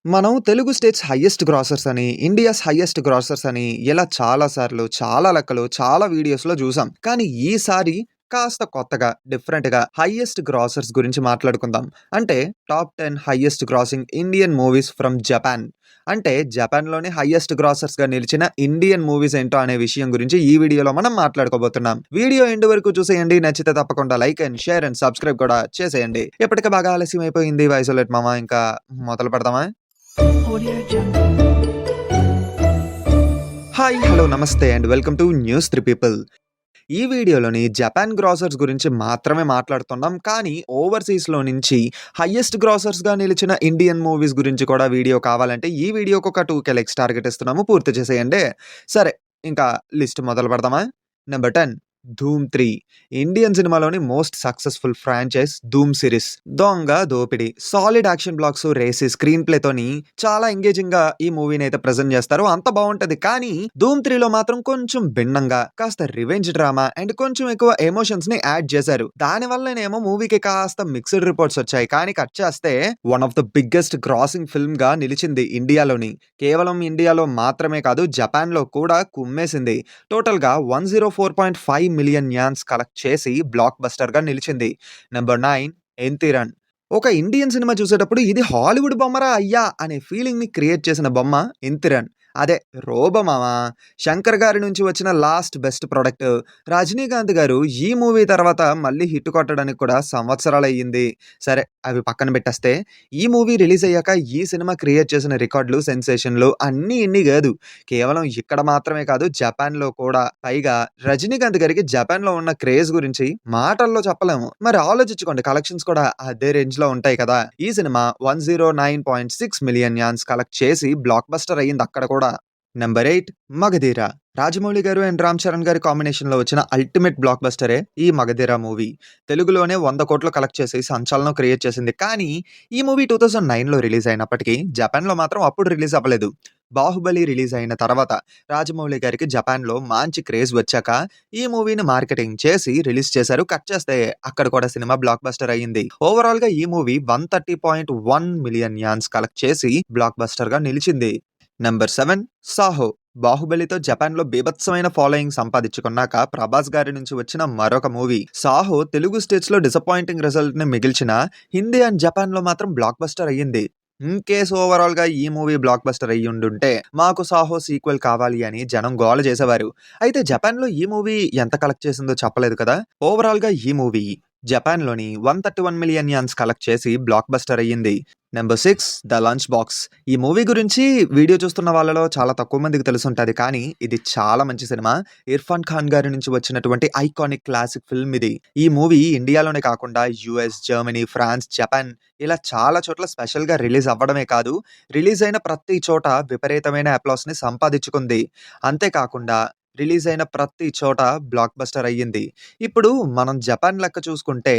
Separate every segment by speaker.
Speaker 1: మనం Telugu states highest grossers అని, India's highest grossers అని ఇలా చాలా సార్లు, చాలా లెక్కలు, చాలా వీడియోస్‌లో జూసాం. కానీ ఈసారి కాస్త కొత్తగా, డిఫరెంట్‌గా హైయెస్ట్ గ్రాసర్స్ గురించి మాట్లాడుకుందాం. అంటే top 10 highest grossing Indian movies from Japan. అంటే జపాన్‌లోని హైయెస్ట్ గ్రాసర్స్‌గా నిలిచిన ఇండియన్ మూవీస్ ఏంటో అనే విషయం గురించి ఈ వీడియోలో మనం మాట్లాడుకోబోతున్నాం. వీడియో ఎండ్ వరకు చూసేయండి. నచ్చితే తప్పకుండా like and share and subscribe కూడా చేసేయండి. ఇప్పటికే బాగా ఆలస్యం అయిపోయింది. వాయిసోలేట్ మామ ఇంకా మొదలు పెడదామా?
Speaker 2: Audio Jungle.
Speaker 1: హాయ్, హలో, నమస్తే and welcome to news 3 people. ఈ వీడియోలోని జపాన్ గ్రాసర్స్ గురించి మాత్రమే మాట్లాడుతున్నాం. కానీ ఓవర్‌సీస్‌లో నుంచి హైయెస్ట్ గ్రాసర్స్‌గా నిలిచిన ఇండియన్ మూవీస్ గురించి కూడా వీడియో కావాలంటే ఈ వీడియోకి ఒక 2K లైక్స్ టార్గెట్ ఇస్తున్నాము. పూర్తి చేసేయండి. సరే, ఇంకా లిస్ట్ మొదలు పెడదామా? నెంబర్ 10 ధూమ్ 3. ఇండియన్ సినిమాలోని మోస్ట్ సక్సెస్‌ఫుల్ ఫ్రాంచైజ్ ధూమ్ సిరీస్. దొంగ, దోపిడి, సాలిడ్ యాక్షన్ బ్లాక్స్, రేసి, స్క్రీన్ ప్లేతోని చాలా ఎంగేజింగ్‌గా ఈ మూవీని అయితే ప్రెజెంట్ చేస్తారు. అంత బావుంటది. కానీ ధూమ్ 3లో మాత్రం కొంచెం భిన్నంగా కాస్త రివెంజ్ డ్రామా అండ్ కొంచెం ఎక్కువ ఎమోషన్స్‌ని యాడ్ చేశారు. దానివల్లనేమో మూవీకి కాస్త మిక్స్డ్ రిపోర్ట్స్ వచ్చాయి. కానీ కట్ చేస్తే one of the biggest grossing ఫిల్మ్‌గా నిలిచింది ఇండియాలోని. కేవలం ఇండియాలో మాత్రమే కాదు, జపాన్‌లో కూడా కుమ్మేసింది. టోటల్‌గా 104.5 మిలియన్ యాన్స్ కలెక్ట్ చేసి బ్లాక్ బస్టర్‌గా నిలిచింది. నెంబర్ 9 ఎంతిరన్. ఒక ఇండియన్ సినిమా చూసేటప్పుడు ఇది హాలీవుడ్ బొమ్మరా అయ్యా అనే ఫీలింగ్‌ని క్రియేట్ చేసిన బొమ్మ ఎంతిరన్. అదే రోబో మామ. శంకర్ గారి నుంచి వచ్చిన లాస్ట్ బెస్ట్ ప్రొడక్ట్. రజనీకాంత్ గారు ఈ మూవీ తర్వాత మళ్ళీ హిట్ కొట్టడానికి కూడా సంవత్సరాలయ్యింది. సరే, అవి పక్కన పెట్టేస్తే ఈ మూవీ రిలీజ్ అయ్యాక ఈ సినిమా క్రియేట్ చేసిన రికార్డులు, సెన్సేషన్‌లు అన్నీ ఇన్ని గాదు. కేవలం ఇక్కడ మాత్రమే కాదు, జపాన్‌లో కూడా. పైగా రజనీకాంత్ గారికి జపాన్‌లో ఉన్న క్రేజ్ గురించి మాటల్లో చెప్పలేము. మరి ఆలోచించుకోండి, కలెక్షన్స్ కూడా అదే రేంజ్‌లో ఉంటాయి కదా. ఈ సినిమా 109.6 మిలియన్ యాన్స్ కలెక్ట్ చేసి బ్లాక్ బస్టర్ అయ్యింది అక్కడ కూడా. నెంబర్ 8 మగధీర. రాజమౌళి గారు అండ్ రామ్ చరణ్ గారి కాంబినేషన్‌లో వచ్చిన అల్టిమేట్ బ్లాక్ బస్టరే ఈ మగధీర మూవీ. తెలుగులోనే 100 కోట్లు కలెక్ట్ చేసి సంచలనం క్రియేట్ చేసింది. కానీ ఈ మూవీ 2009లో రిలీజ్ అయినప్పటికీ జపాన్‌లో మాత్రం అప్పుడు రిలీజ్ అవ్వలేదు. బాహుబలి రిలీజ్ అయిన తర్వాత రాజమౌళి గారికి జపాన్‌లో మంచి క్రేజ్ వచ్చాక ఈ మూవీని మార్కెటింగ్ చేసి రిలీజ్ చేశారు. కట్ చేస్తే అక్కడ కూడా సినిమా బ్లాక్ బస్టర్ అయ్యింది. ఓవరాల్‌గా ఈ మూవీ 130.1 మిలియన్ యాన్స్ కలెక్ట్ చేసి బ్లాక్ బస్టర్‌గా నిలిచింది. నంబర్ 7 సాహో. బాహుబలితో జపాన్‌లో బీభత్సమైన ఫాలోయింగ్ సంపాదించుకున్నాక ప్రభాస్ గారి నుంచి వచ్చిన మరొక మూవీ సాహో తెలుగు స్టేట్స్‌లో డిసప్పాయింటింగ్ రిజల్ట్‌ని మిగిల్చిన హిందీ అండ్ జపాన్‌లో మాత్రం బ్లాక్ బస్టర్ అయ్యింది. ఇన్ కేస్ ఓవరాల్‌గా ఈ మూవీ బ్లాక్ బస్టర్ అయ్యుండుంటే మాకు సాహో సీక్వెల్ కావాలి అని జనం గోల చేసేవారు. అయితే జపాన్‌లో ఈ మూవీ ఎంత కలెక్ట్ చేసిందో చెప్పలేదు కదా. ఓవరాల్‌గా ఈ మూవీ జపాన్‌లోని 131 మిలియన్ యాన్స్ కలెక్ట్ చేసి బ్లాక్ బస్టర్ అయ్యింది. Number 6 the lunch box. ఈ మూవీ గురించి వీడియో చూస్తున్న వాళ్ళలో చాలా తక్కువ మందికి తెలుసుంటది. కానీ ఇది చాలా మంచి సినిమా. ఇర్ఫాన్ ఖాన్ గారి నుంచి వచ్చినటువంటి ఐకానిక్ క్లాసిక్ ఫిల్మ్ ఇది. ఈ మూవీ ఇండియాలోనే కాకుండా యూఎస్, జర్మనీ, ఫ్రాన్స్, జపాన్ ఇలా చాలా చోట్ల స్పెషల్‌గా రిలీజ్ అవ్వడమే కాదు, రిలీజ్ అయిన ప్రతి చోట విపరీతమైన అప్లాస్‌ని సంపాదించుకుంది. అంతేకాకుండా రిలీజ్ అయిన ప్రతి చోట బ్లాక్ బస్టర్ అయ్యింది. ఇప్పుడు మనం జపాన్ లెక్క చూసుకుంటే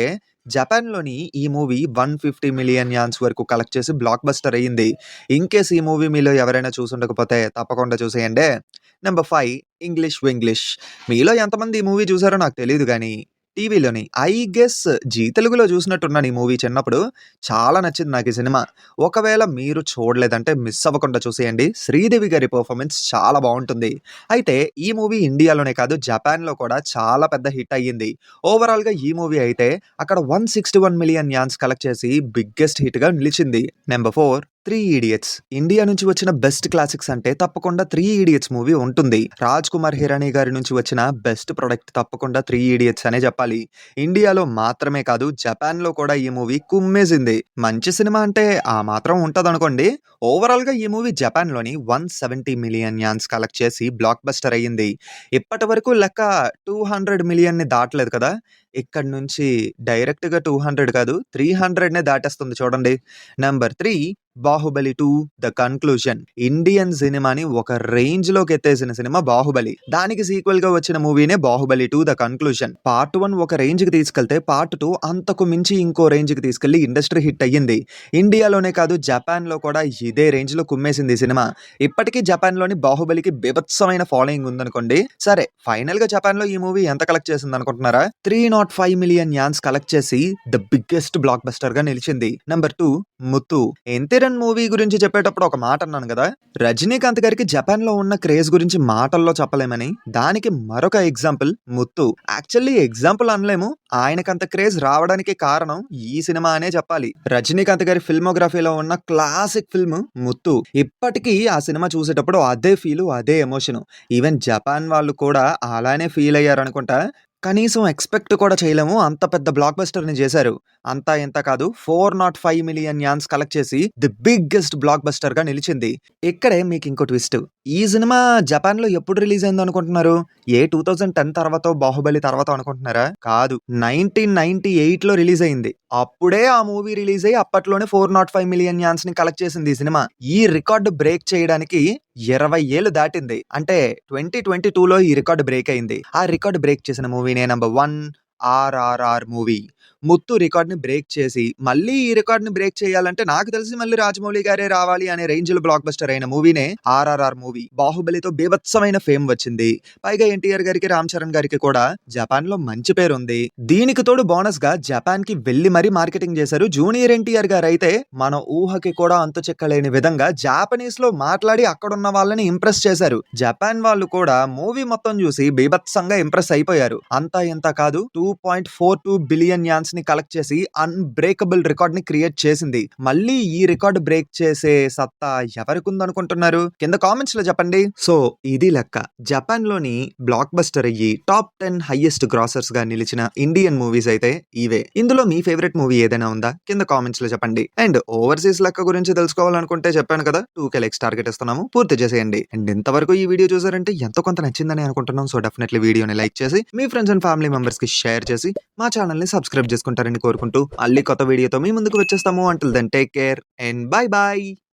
Speaker 1: జపాన్‌లోని ఈ మూవీ 150 మిలియన్ యాన్స్ వరకు కలెక్ట్ చేసి బ్లాక్ బస్టర్ అయ్యింది. ఇన్ కేస్ ఈ మూవీ మీలో ఎవరైనా చూసుండకపోతే తప్పకుండా చూసేయండి. Number 5 English Vinglish. మీలో ఎంతమంది ఈ మూవీ చూసారో నాకు తెలీదు గానీ టీవీలోని ఐ గెస్ జీ తెలుగులో చూసినట్టున్నాను ఈ మూవీ చిన్నప్పుడు. చాలా నచ్చింది నాకు ఈ సినిమా. ఒకవేళ మీరు చూడలేదంటే మిస్ అవ్వకుండా చూసేయండి. శ్రీదేవి గారి పెర్ఫార్మెన్స్ చాలా బావుంటుంది. అయితే ఈ మూవీ ఇండియాలోనే కాదు, జపాన్‌లో కూడా చాలా పెద్ద హిట్ అయ్యింది. ఓవరాల్‌గా ఈ మూవీ అయితే అక్కడ 161 మిలియన్ యాన్స్ కలెక్ట్ చేసి బిగ్గెస్ట్ హిట్‌గా నిలిచింది. Number 4 three idiots. ఇండియా నుంచి వచ్చిన బెస్ట్ క్లాసిక్స్ అంటే తప్పకుండా 3 ఇడియట్స్ మూవీ ఉంటుంది. రాజ్ కుమార్ హిరానీ గారి నుంచి వచ్చిన బెస్ట్ ప్రొడక్ట్ తప్పకుండా 3 ఇడియట్స్ అనే చెప్పాలి. ఇండియాలో మాత్రమే కాదు, జపాన్‌లో కూడా ఈ మూవీ కుమ్మేసింది. మంచి సినిమా అంటే ఆ మాత్రం ఉంటదనుకోండి. ఓవరాల్‌గా ఈ మూవీ జపాన్‌లోని 170 మిలియన్ యాన్స్ కలెక్ట్ చేసి బ్లాక్ బస్టర్ అయ్యింది. ఇప్పటి వరకు లెక్క 200 మిలియన్‌ని దాటలేదు కదా. ఇక్కడి నుంచి డైరెక్ట్‌గా 200 కాదు, 300నే దాటేస్తుంది చూడండి. Number 3 Baahubali 2 the conclusion. Indian సినిమాని ఒక రేంజ్‌లోకి ఎత్తేసిన సినిమా బాహుబలి. దానికి సీక్వెల్‌గా వచ్చిన మూవీనే బాహుబలి 2 ద కన్‌క్లూజన్. పార్ట్ 1 ఒక రేంజ్‌కి తీసుకెళ్తే పార్ట్ 2 అంతకు మించి ఇంకో రేంజ్‌కి తీసుకెళ్లి ఇండస్ట్రీ హిట్ అయ్యింది. ఇండియాలోనే కాదు, జపాన్‌లో కూడా ఇదే రేంజ్‌లో కుమ్మేసింది ఈ సినిమా. ఇప్పటికీ జపాన్‌లోని బాహుబలికి బీభత్సమైన ఫాలోయింగ్ ఉందనుకోండి. సరే, ఫైనల్‌గా జపాన్‌లో ఈ మూవీ ఎంత కలెక్ట్ చేసిందనుకుంటున్నారా? 305 మిలియన్ యాన్స్ కలెక్ట్ చేసి ద బిగ్గెస్ట్ బ్లాక్ బస్టర్‌గా నిలిచింది. నంబర్ 2 ముత్తు. ఎంతిరన్ చరణ్ మూవీ గురించి చెప్పేటప్పుడు ఒక మాట అన్నాను కదా, రజనీకాంత్ గారికి జపాన్ లో ఉన్న క్రేజ్ గురించి మాటల్లో చెప్పలేమని. దానికి మరొక ఎగ్జాంపుల్ ముత్తు. యాక్చువల్లీ ఎగ్జాంపుల్ అనలేము, ఆయనకంత క్రేజ్ రావడానికి కారణం ఈ సినిమా అనే చెప్పాలి. రజనీకాంత్ గారి ఫిల్మోగ్రఫీలో ఉన్న క్లాసిక్ ఫిల్మ్ ముత్తు. ఇప్పటికీ ఆ సినిమా చూసేటప్పుడు అదే ఫీల్, అదే ఎమోషన్. ఈవెన్ జపాన్ వాళ్ళు కూడా అలానే ఫీల్ అయ్యారు అనుకుంటా. కనీసం ఎక్స్పెక్ట్ కూడా చేయలేము, అంత పెద్ద బ్లాక్ బస్టర్ ని చేశారు. అంతా ఎంత కాదు, 405 మిలియన్ యాన్స్ కలెక్ట్ చేసి ది బిగ్గెస్ట్ బ్లాక్ బస్టర్ గా నిలిచింది. ఇక్కడే మీకు ఇంకో ట్విస్ట్. ఈ సినిమా జపాన్ లో ఎప్పుడు రిలీజ్ అయింది అనుకుంటున్నారు? 2010 తర్వాత, బాహుబలి తర్వాత అనుకుంటున్నారా? కాదు, 1998 లో రిలీజ్ అయింది. అప్పుడే ఆ మూవీ రిలీజ్ అయ్యి అప్పట్లోనే 405 మిలియన్ యాన్స్ ని కలెక్ట్ చేసింది ఈ సినిమా. ఈ రికార్డు బ్రేక్ చేయడానికి 20 ఏళ్ళు దాటింది. అంటే 2022లో ఈ రికార్డు బ్రేక్ అయింది. ఆ రికార్డు బ్రేక్ చేసిన మూవీనే నంబర్ 1 RRR మూవీ. ముత్తు రికార్డ్ని బ్రేక్ చేసి మళ్ళీ ఈ రికార్డ్ని బ్రేక్ చేయాలంటే నాకు తెలిసి మళ్ళీ రాజమౌళి గారే రావాలి అనే రేంజ్ లో బ్లాక్ బస్టర్ అయిన మూవీనే RRR మూవీ. బాహుబలితో బీభత్సమైన ఫేమ్ వచ్చింది. పైగా ఎన్టీఆర్ గారికి, రామ్ చరణ్ గారికి కూడా జపాన్ లో మంచి పేరు ఉంది. దీనికి తోడు బోనస్ గా జపాన్ కి వెళ్లి మరీ మార్కెటింగ్ చేశారు. జూనియర్ ఎన్టీఆర్ గారు అయితే మన ఊహకి కూడా అంతు చిక్కలేని విధంగా జాపనీస్ లో మాట్లాడి అక్కడున్న వాళ్ళని ఇంప్రెస్ చేశారు. జపాన్ వాళ్ళు కూడా మూవీ మొత్తం చూసి బీభత్సంగా ఇంప్రెస్ అయిపోయారు. అంతా ఎంత కాదు, 2.42 బిలియన్ యాన్స్ ని కలెక్ట్ చేసి అన్బ్రేకబుల్ రికార్డ్ ని క్రియేట్ చేసింది. మళ్ళీ ఈ రికార్డ్ బ్రేక్ చేసే సత్తా ఎవరికి ఉందనుకుంటున్నారు? కింద కామెంట్స్ లో చెప్పండి. సో ఇది లెక్క. జపాన్ లోని బ్లాక్ బస్టర్ అయ్యి టాప్ 10 హైయెస్ట్ గ్రాసర్స్ గా నిలిచిన ఇండియన్ మూవీస్ అయితే ఇవే. ఇందులో మీ ఫేవరెట్ మూవీ ఏదైనా ఉందా? కింద కామెంట్స్ లో చెప్పండి. అండ్ ఓవర్సీస్ లెక్క గురించి తెలుసుకోవాలనుకుంటే చెప్పాను కదా, 2K లైక్స్ టార్గెట్ ఇస్తున్నాము, పూర్తి చేసేయండి. అండ్ ఇంతవరకు ఈ వీడియో చూసారంటే ఎంతో కొంత నచ్చిందని అనుకుంటున్నాం. సో డెఫినెట్లీ వీడియోని లైక్ చేసి మీ ఫ్రెండ్స్ అండ్ ఫ్యామిలీ మెంబర్స్ కి షేర్ చేసి మా ఛానల్ ని సబ్స్క్రైబ్ చేసుకుంటారని కోరుకుంటూ మళ్ళీ కొత్త వీడియోతో మీ ముందుకు వచ్చేస్తాము. Until then take care and bye bye.